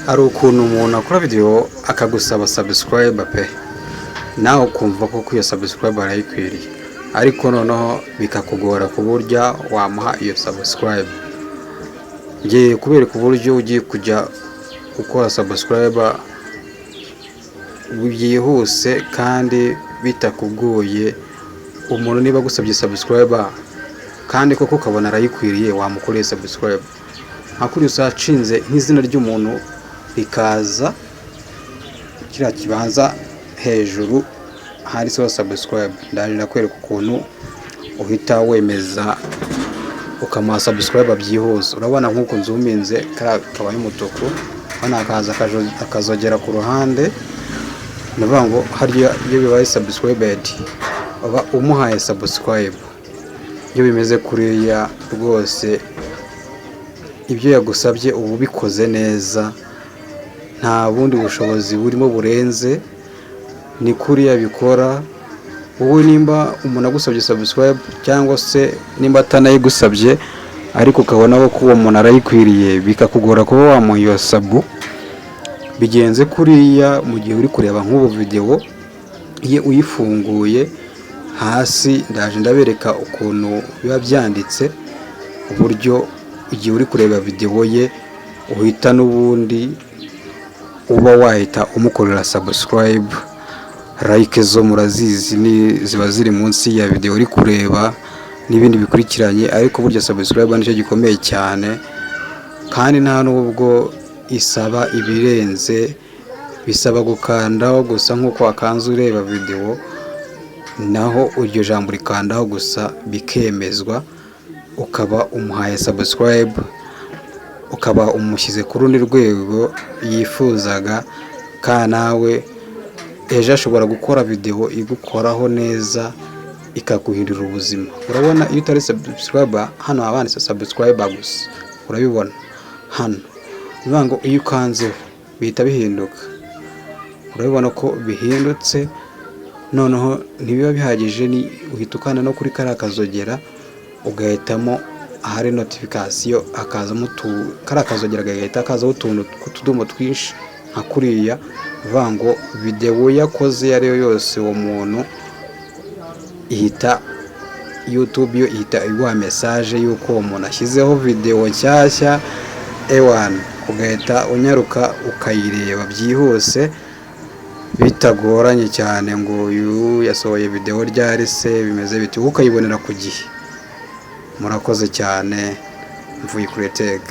Hari ukuntu umuntu akora video akagusaba subscribe pe nawe ukumva ko iyo subscribe arayikwiriye, ariko noneho bikakugora ku buryo wamuha iyo subscribe. Ngiye kubereka uburyo ugiye kujya ukora subscribe byihuse kandi bitakugoye. Umuntu niba gusabye subscribe kandi koko ukabona arayikwiriye, wamukoreye subscribe. Hakuri usacinze nk'izina ry'umuntu bikaza kira kibanza hejuru hari so subscribe. Ndaje nakwereka ukuntu uhita wemeza ukama subscribe byihuse. Urabona nkuko nzuminze kabaye umutuku, bana akazogera ku ruhande, ndavuga ngo hariya iyo bibaye subscribed aba umuhaye subscribe. Iyo bimeze kuriya rwose ibyo yagusabye ubu bikoze neza, nta bundi bushobozi burimo burenze, ni kuriya bikora. Wowe nimba umuntu agusabye subscribe cyangwa se nimba atanayigusabye ariko ukabona ko uwo muntu arayikwiriye, bikakugora kuba wamuha iyo sub, bigenze kuriya mu gihe uri kureba nk'ubu video ye uyifunguye hasi. Ndaje ndabereka ukuntu biba byanditse, uburyo igihe uri kureba video ye uhita n'ubundi uba wahita umukorera subscribe. Like zo murazizi ni ziba ziri munsi ya video uri kureba n'ibindi bikurikiranye, ariko burya subscribe nicyo gikomeye cyane, kandi nta nubwo isaba ibirenze, bisaba gukandaho gusa nkuko akanze ureba video, naho uryo jambo rikandaho gusa bikemezwa, ukaba umuhaye subscribe, ukaba umushyize ku rundi rwego yifuzaga. Nawe ejo ashobora gukora video igukoraho neza ikaguhindura ubuzima. Urabona iyo utari subscribe hano abanditse subscribe gusa, urabibona hano niba ngo iyo ukanze bihita bihinduka. Urabibona ko bihindutse, noneho ntibiba bihagije, ni uhita ukanda no kuri kara kazogera ugahitamo ahari notification, akazamo kara kazogera gahita akazaho utuntu tw'utudomo twinshi nka kuriya, vango video yakoze yariyo yose uwo muntu ihita YouTube yo ihita iguha message yuko uwo muntu ashyizeho video nshyashya ewan, ugahita unyaruka ukayireba byihuse bitagoranye cyane ngo uyu yasohoye video ryari se bimeze biti, ukayibonera ku gihe. Murakoze cyane, mvuye kuri Tech.